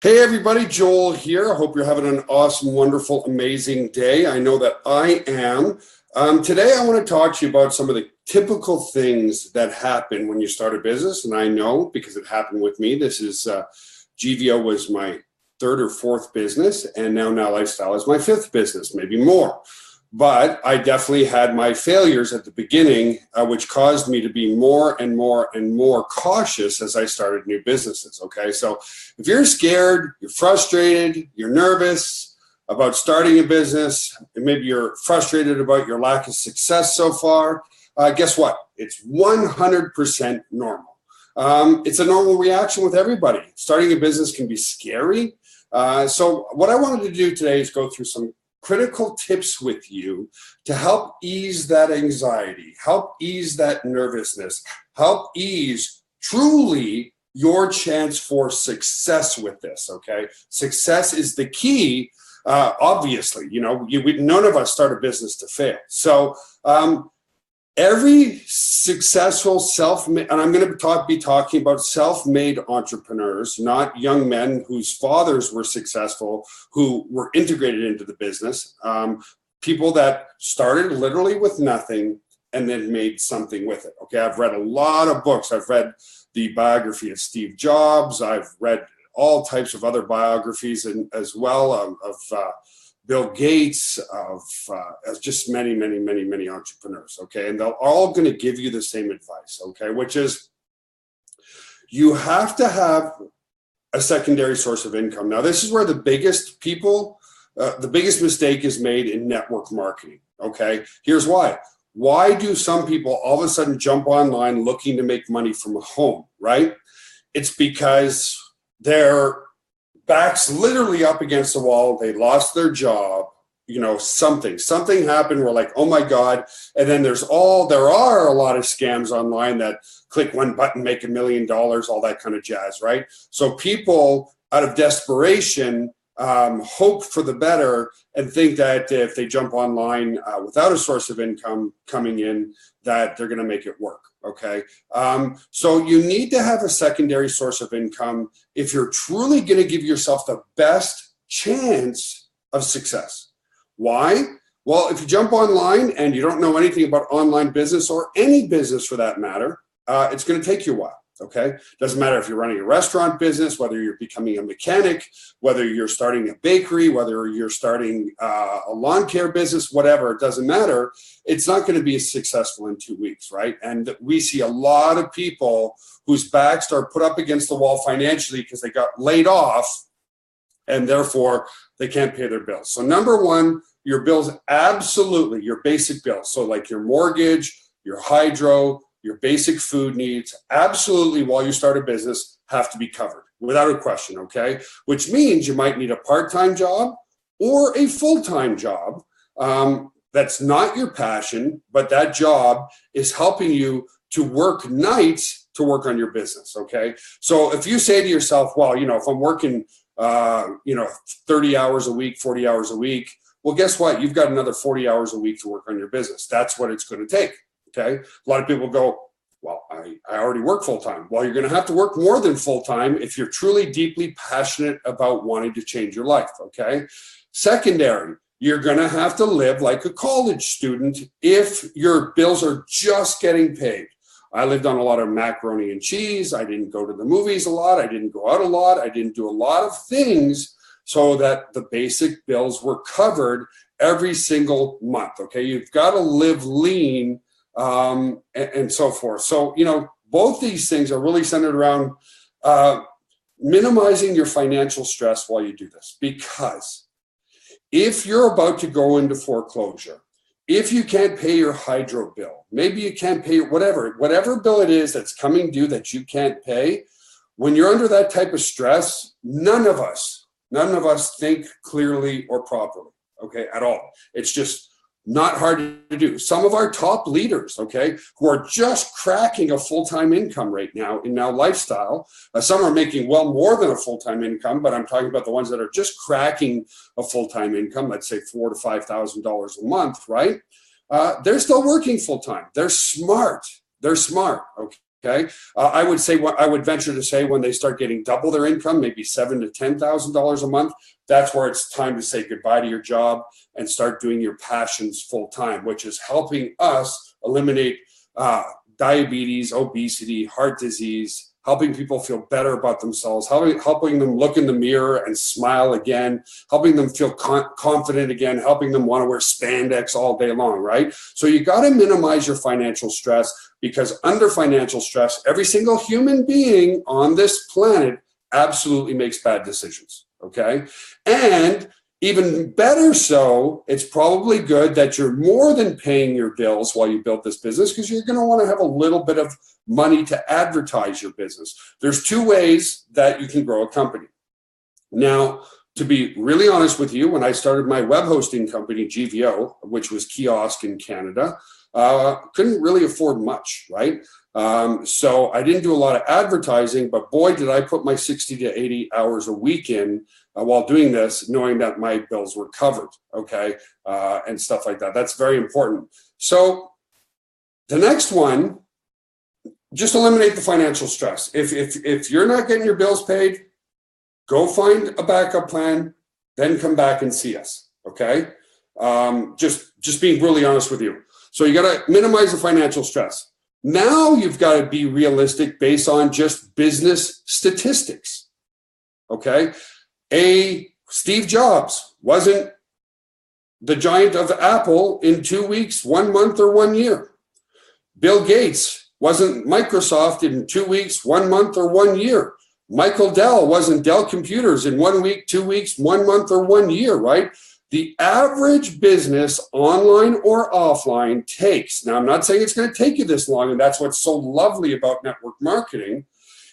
Hey everybody, Joel here. I hope you're having an awesome, wonderful, amazing day. I know that I am. Today I want to talk to you about some of the typical things that happen when you start a business. And I know because it happened with me. This is GVO was my third or fourth business, and now NowLifeStyle is my fifth business, maybe more. But I definitely had my failures at the beginning, which caused me to be more and more and more cautious as I started new businesses. Okay, so if you're scared, you're frustrated, you're nervous about starting a business, and maybe you're frustrated about your lack of success so far, guess what? It's 100% normal. It's a normal reaction with everybody. Starting a business can be scary. So what I wanted to do today is go through some critical tips with you to help ease that anxiety, help ease that nervousness, help ease truly your chance for success with this, okay? Success is the key, obviously. You know, none of us start a business to fail. So every successful self-made, and I'm going to be talking about self-made entrepreneurs, not young men whose fathers were successful, who were integrated into the business, people that started literally with nothing and then made something with it. Okay, I've read a lot of books. I've read the biography of Steve Jobs. I've read all types of other biographies and as well of Bill Gates, of just many entrepreneurs, okay? And they're all going to give you the same advice, okay? Which is you have to have a secondary source of income. Now, this is where the biggest mistake is made in network marketing, okay? Here's why. Why do some people all of a sudden jump online looking to make money from home, right? It's because they're back's literally up against the wall. They lost their job. You know, something happened. We're like, oh my God. And then there are a lot of scams online that click one button, make $1 million, all that kind of jazz, right? So people out of desperation hope for the better and think that if they jump online without a source of income coming in, that they're going to make it work. Okay. So you need to have a secondary source of income if you're truly going to give yourself the best chance of success. Why? Well, if you jump online and you don't know anything about online business or any business for that matter, it's going to take you a while. Okay. Doesn't matter if you're running a restaurant business, whether you're becoming a mechanic, whether you're starting a bakery, whether you're starting a lawn care business, whatever, it doesn't matter. It's not going to be successful in 2 weeks, right? And we see a lot of people whose backs are put up against the wall financially because they got laid off and therefore they can't pay their bills. So number one, your bills, absolutely, your basic bills. So like your mortgage, your hydro, your basic food needs, absolutely, while you start a business, have to be covered without a question, okay? Which means you might need a part-time job or a full-time job. That's not your passion, but that job is helping you to work nights to work on your business, okay? So if you say to yourself, well, you know, if I'm working, 30 hours a week, 40 hours a week, well, guess what? You've got another 40 hours a week to work on your business. That's what it's going to take. Okay. A lot of people go, well, I already work full time. Well, you're going to have to work more than full time if you're truly deeply passionate about wanting to change your life. Okay. Secondary, you're going to have to live like a college student if your bills are just getting paid. I lived on a lot of macaroni and cheese. I didn't go to the movies a lot. I didn't go out a lot. I didn't do a lot of things so that the basic bills were covered every single month. Okay. You've got to live lean and so forth. So, you know, both these things are really centered around minimizing your financial stress while you do this. Because if you're about to go into foreclosure, if you can't pay your hydro bill, maybe you can't pay whatever bill it is that's coming due that you can't pay, when you're under that type of stress, none of us think clearly or properly, okay, at all. It's just not hard to do. Some of our top leaders, okay, who are just cracking a full-time income right now in NowLifeStyle. Some are making well more than a full-time income, but I'm talking about the ones that are just cracking a full-time income, let's say $4,000 to $5,000 a month, right? They're still working full-time. They're smart. Okay. Okay, I would say, I would venture to say, when they start getting double their income, maybe $7,000 to $10,000 a month, that's where it's time to say goodbye to your job and start doing your passions full time, which is helping us eliminate diabetes, obesity, heart disease, helping people feel better about themselves, helping them look in the mirror and smile again, helping them feel confident again, helping them want to wear spandex all day long, right? So you got to minimize your financial stress, because under financial stress, every single human being on this planet absolutely makes bad decisions, okay? And even better so, it's probably good that you're more than paying your bills while you build this business, because you're going to want to have a little bit of money to advertise your business. There's two ways that you can grow a company. Now, to be really honest with you, when I started my web hosting company, GVO, which was Kiosk in Canada, couldn't really afford much, right? So I didn't do a lot of advertising, but boy, did I put my 60 to 80 hours a week in while doing this, knowing that my bills were covered, okay, and stuff like that. That's very important. So the next one, just eliminate the financial stress. If you're not getting your bills paid, go find a backup plan, then come back and see us, okay? Just being really honest with you. So you got to minimize the financial stress. Now you've got to be realistic based on just business statistics, okay? Steve Jobs wasn't the giant of Apple in 2 weeks, 1 month, or 1 year. Bill Gates wasn't Microsoft in 2 weeks, 1 month, or 1 year. Michael Dell wasn't Dell Computers in 1 week, 2 weeks, 1 month, or 1 year, right? The average business, online or offline, takes, now I'm not saying it's going to take you this long, and that's what's so lovely about network marketing,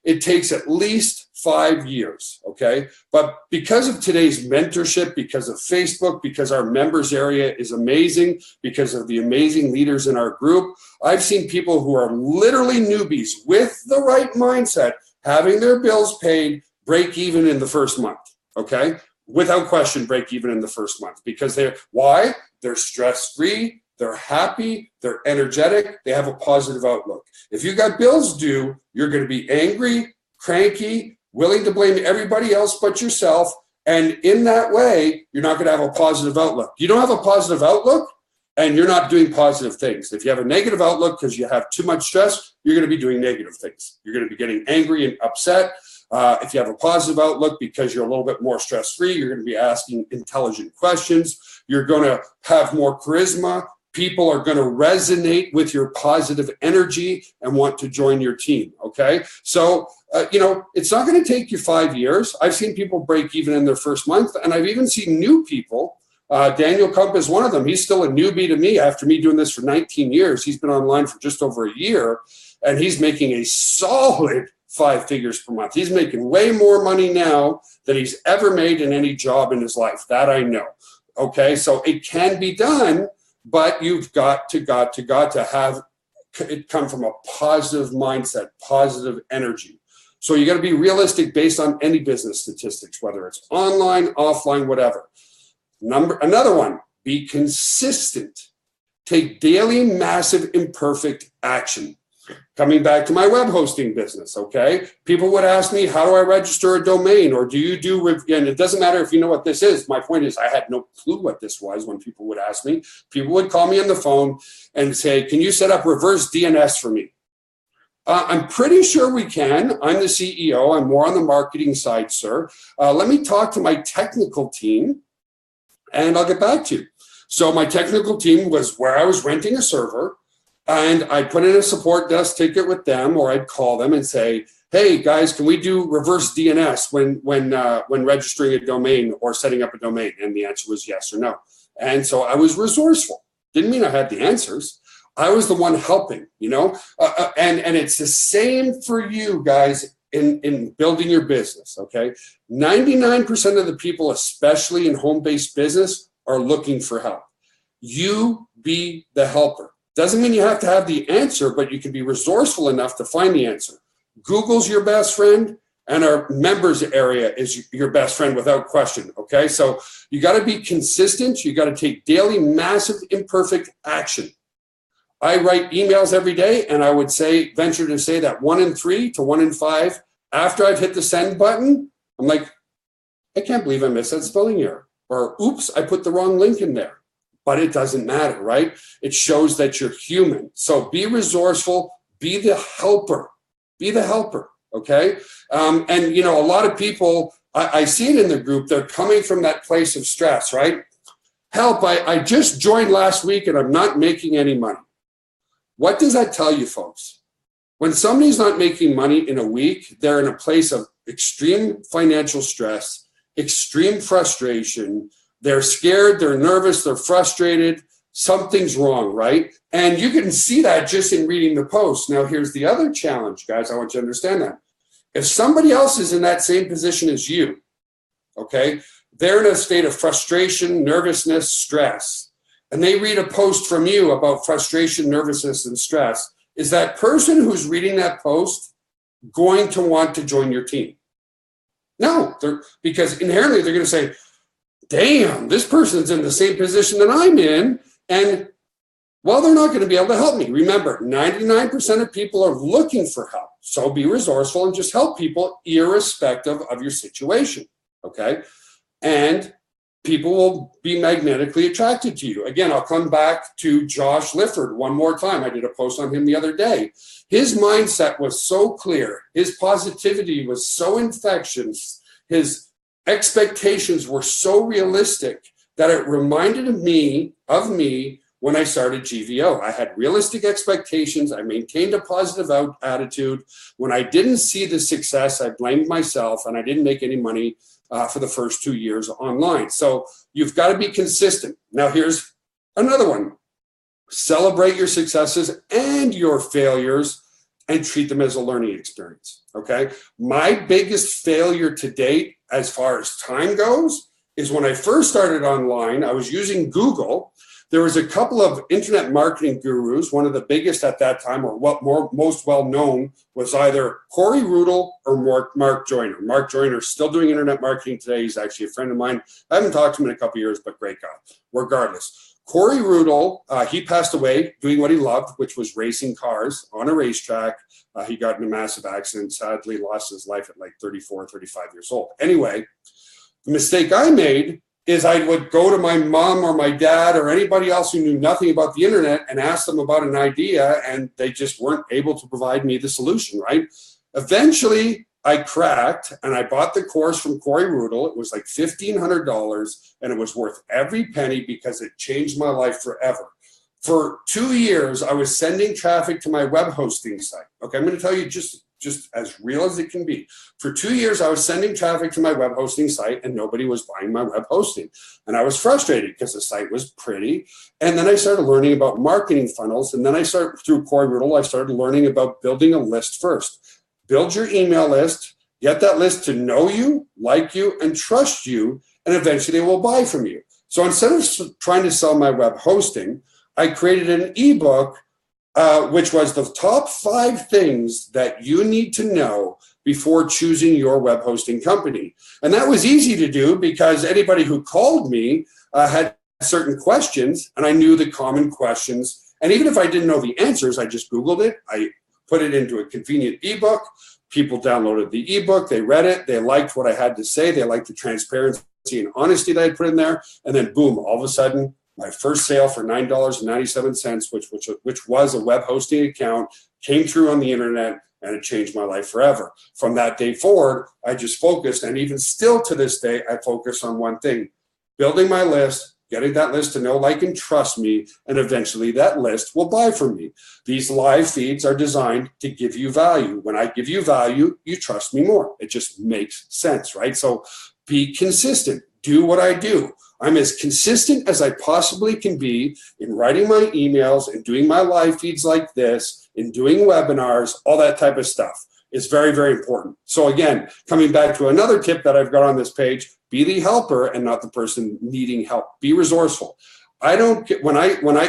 it takes at least 5 years, okay? But because of today's mentorship, because of Facebook, because our members area is amazing, because of the amazing leaders in our group, I've seen people who are literally newbies with the right mindset, having their bills paid, break even in the first month, okay? Without question, break even in the first month, because why? They're stress-free, they're happy, they're energetic, they have a positive outlook. If you got bills due, you're going to be angry, cranky, willing to blame everybody else but yourself, and in that way, you're not going to have a positive outlook. You don't have a positive outlook, and you're not doing positive things. If you have a negative outlook because you have too much stress, you're going to be doing negative things. You're going to be getting angry and upset. If you have a positive outlook because you're a little bit more stress-free, you're going to be asking intelligent questions. You're going to have more charisma. People are going to resonate with your positive energy and want to join your team, okay? So, it's not going to take you 5 years. I've seen people break even in their first month, and I've even seen new people. Daniel Kump is one of them. He's still a newbie to me after me doing this for 19 years. He's been online for just over a year, and he's making a solid 5 figures per month. He's making way more money now than he's ever made in any job in his life. That I know. Okay, so it can be done, but you've got to have it come from a positive mindset, positive energy. So you got to be realistic based on any business statistics, whether it's online, offline, whatever. Another one, be consistent. Take daily, massive, imperfect action. Coming back to my web hosting business, okay? People would ask me, how do I register a domain? Or do you do, and it doesn't matter if you know what this is. My point is, I had no clue what this was when people would ask me. People would call me on the phone and say, can you set up reverse DNS for me? I'm pretty sure we can. I'm the CEO. I'm more on the marketing side, sir. Let me talk to my technical team, and I'll get back to you. So my technical team was where I was renting a server, and I'd put in a support desk ticket with them, or I'd call them and say, hey, guys, can we do reverse DNS when registering a domain or setting up a domain? And the answer was yes or no. And so I was resourceful. Didn't mean I had the answers. I was the one helping, and it's the same for you guys in building your business, okay? 99% of the people, especially in home-based business, are looking for help. You be the helper. Doesn't mean you have to have the answer, but you can be resourceful enough to find the answer. Google's your best friend, and our members area is your best friend without question, okay? So you got to be consistent. You got to take daily, massive, imperfect action. I write emails every day, and I would venture to say that 1 in 3 to 1 in 5, after I've hit the send button, I'm like, I can't believe I missed that spelling error. Or, oops, I put the wrong link in there. But it doesn't matter, right? It shows that you're human. So be resourceful, be the helper. Be the helper, okay? And, a lot of people, I see it in the group, they're coming from that place of stress, right? Help, I just joined last week and I'm not making any money. What does that tell you, folks? When somebody's not making money in a week, they're in a place of extreme financial stress, extreme frustration. They're scared, they're nervous, they're frustrated. Something's wrong, right? And you can see that just in reading the post. Now, here's the other challenge, guys. I want you to understand that. If somebody else is in that same position as you, okay, they're in a state of frustration, nervousness, stress, and they read a post from you about frustration, nervousness, and stress, is that person who's reading that post going to want to join your team? No, because inherently they're going to say, damn, this person's in the same position that I'm in, and well, they're not going to be able to help me. Remember, 99% of people are looking for help. So be resourceful and just help people irrespective of your situation, okay? And people will be magnetically attracted to you. Again, I'll come back to Josh Lifford one more time. I did a post on him the other day. His mindset was so clear. His positivity was so infectious. His expectations were so realistic that it reminded me when I started GVO. I had realistic expectations. I maintained a positive attitude. When I didn't see the success, I blamed myself, and I didn't make any money for the first 2 years online. So you've got to be consistent. Now, here's another one. Celebrate your successes and your failures and treat them as a learning experience, okay? My biggest failure to date, as far as time goes, is when I first started online, I was using Google. There was a couple of internet marketing gurus. One of the biggest at that time, or most well-known, was either Corey Rudel or Mark Joyner. Mark Joyner is still doing internet marketing today. He's actually a friend of mine. I haven't talked to him in a couple of years, but great guy. Regardless, Corey Rudel, he passed away doing what he loved, which was racing cars on a racetrack. He got in a massive accident, sadly lost his life at like 34, 35 years old. Anyway, the mistake I made is I would go to my mom or my dad or anybody else who knew nothing about the internet and ask them about an idea, and they just weren't able to provide me the solution, right? Eventually, I cracked, and I bought the course from Corey Rudel. It was like $1,500, and it was worth every penny because it changed my life forever. For 2 years, I was sending traffic to my web hosting site. Okay, I'm going to tell you just as real as it can be. For 2 years, I was sending traffic to my web hosting site, and nobody was buying my web hosting. And I was frustrated because the site was pretty. And then I started learning about marketing funnels. And then through Corey Rudel, I started learning about building a list first. Build your email list, get that list to know you, like you, and trust you, and eventually they will buy from you. So instead of trying to sell my web hosting, I created an ebook, which was the top 5 things that you need to know before choosing your web hosting company. And that was easy to do because anybody who called me had certain questions, and I knew the common questions. And even if I didn't know the answers, I just Googled it. I put it into a convenient ebook. People downloaded the ebook. They read it. They liked what I had to say. They liked the transparency and honesty that I put in there. And then boom, all of a sudden, my first sale for $9.97, which was a web hosting account, came through on the internet, and it changed my life forever. From that day forward, I just focused, and even still to this day, I focus on one thing: building my list, getting that list to know, like, and trust me, and eventually that list will buy from me. These live feeds are designed to give you value. When I give you value, you trust me more. It just makes sense, right? So be consistent. Do what I do. I'm as consistent as I possibly can be in writing my emails and doing my live feeds like this, in doing webinars, all that type of stuff. It's very, very important. So again, coming back to another tip that I've got on this page, be the helper and not the person needing help. Be resourceful. I don't get,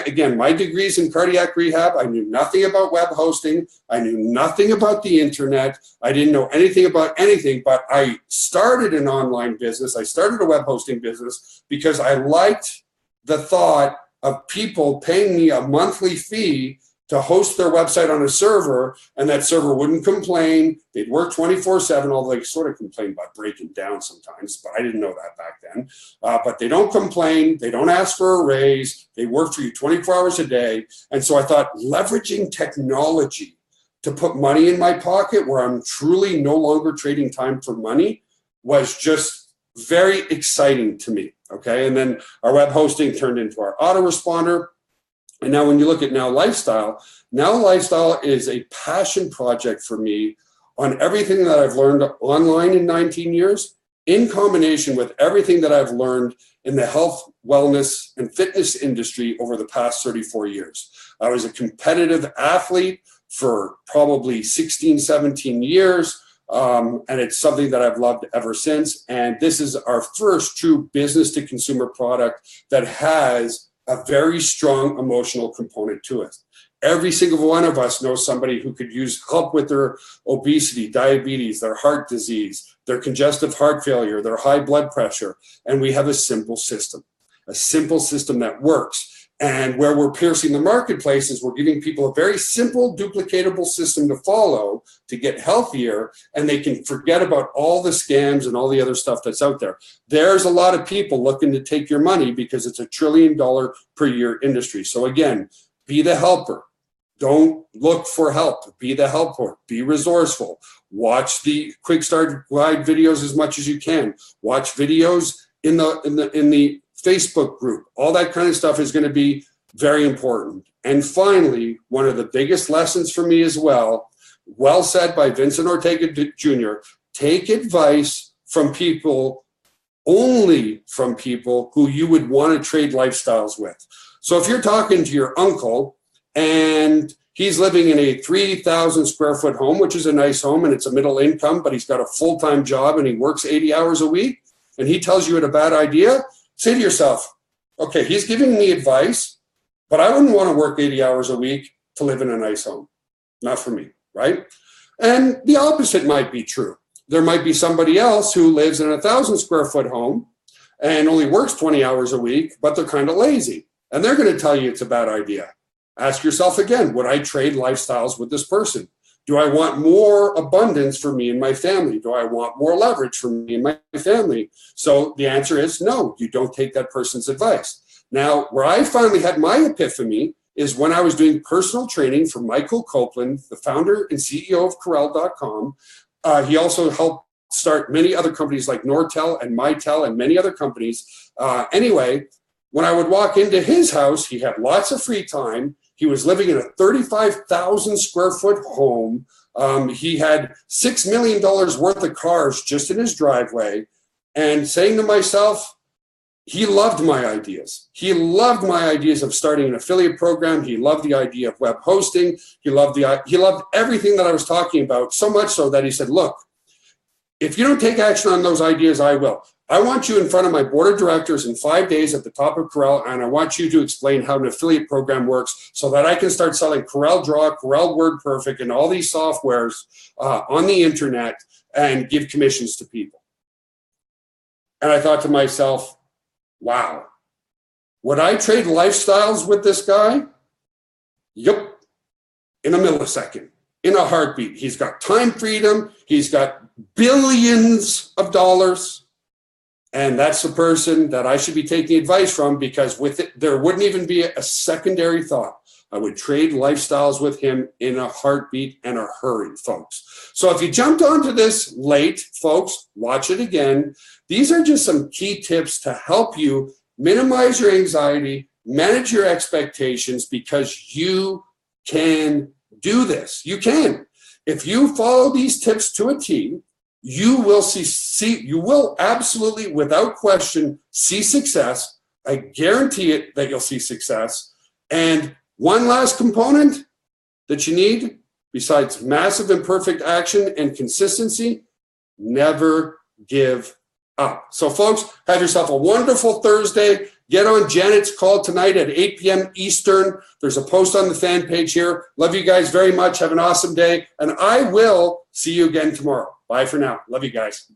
again, my degrees in cardiac rehab, I knew nothing about web hosting. I knew nothing about the internet. I didn't know anything about anything, but I started an online business. I started a web hosting business because I liked the thought of people paying me a monthly fee to host their website on a server, and that server wouldn't complain. They'd work 24/7, although they sort of complain about breaking down sometimes, but I didn't know that back then. But they don't complain. They don't ask for a raise. They work for you 24 hours a day. And so I thought leveraging technology to put money in my pocket where I'm truly no longer trading time for money was just very exciting to me. Okay. And then our web hosting turned into our autoresponder. And now when you look at NowLifeStyle is a passion project for me on everything that I've learned online in 19 years, in combination with everything that I've learned in the health, wellness, and fitness industry over the past 34 years. I was a competitive athlete for probably 16, 17 years. And it's something that I've loved ever since. And this is our first true business to consumer product that has a very strong emotional component to it. Every single one of us knows somebody who could use help with their obesity, diabetes, their heart disease, their congestive heart failure, their high blood pressure. And we have a simple system that works. And where we're piercing the marketplace is we're giving people a very simple, duplicatable system to follow to get healthier, and they can forget about all the scams and all the other stuff that's out there. There's a lot of people looking to take your money because it's $1 trillion per year industry. So again, be the helper. Don't look for help. Be the helper. Be resourceful. Watch the quick start guide videos as much as you can. Watch videos in the Facebook group. All that kind of stuff is going to be very important. And finally, one of the biggest lessons for me as well said by Vincent Ortega Jr., take advice from people, only from people who you would want to trade lifestyles with. So if you're talking to your uncle and he's living in a 3,000 square foot home, which is a nice home and it's a middle income, but he's got a full-time job and he works 80 hours a week, and he tells you it's a bad idea, say to yourself, okay, he's giving me advice, but I wouldn't want to work 80 hours a week to live in a nice home. Not for me, right? And the opposite might be true. There might be somebody else who lives in a 1,000 square foot home and only works 20 hours a week, but they're kind of lazy. And they're going to tell you it's a bad idea. Ask yourself again, would I trade lifestyles with this person? Do I want more abundance for me and my family? Do I want more leverage for me and my family? So the answer is no, you don't take that person's advice. Now, where I finally had my epiphany is when I was doing personal training for Michael Copeland, the founder and CEO of Corel.com. He also helped start many other companies like Nortel and Mitel and many other companies. Anyway, when I would walk into his house, he had lots of free time. He was living in a 35,000 square foot home. He had $6 million worth of cars just in his driveway, and saying to myself, he loved my ideas. He loved my ideas of starting an affiliate program. He loved the idea of web hosting. He loved everything that I was talking about, so much so that he said, look, if you don't take action on those ideas, I will. I want you in front of my board of directors in 5 days at the top of Corel, and I want you to explain how an affiliate program works so that I can start selling Corel Draw, Corel WordPerfect, and all these softwares on the internet and give commissions to people. And I thought to myself, wow, would I trade lifestyles with this guy? Yep, in a millisecond, in a heartbeat. He's got time freedom. He's got billions of dollars. And that's the person that I should be taking advice from, because with it, there wouldn't even be a secondary thought. I would trade lifestyles with him in a heartbeat and a hurry, folks. So if you jumped onto this late, folks, watch it again. These are just some key tips to help you minimize your anxiety, manage your expectations, because you can do this. You can. If you follow these tips to a T, you will absolutely, without question, see success. I guarantee it that you'll see success. And one last component that you need, besides massive imperfect action and consistency, never give up. So folks, have yourself a wonderful Thursday. Get on Janet's call tonight at 8 p.m. Eastern. There's a post on the fan page here. Love you guys very much. Have an awesome day. And I will see you again tomorrow. Bye for now. Love you guys.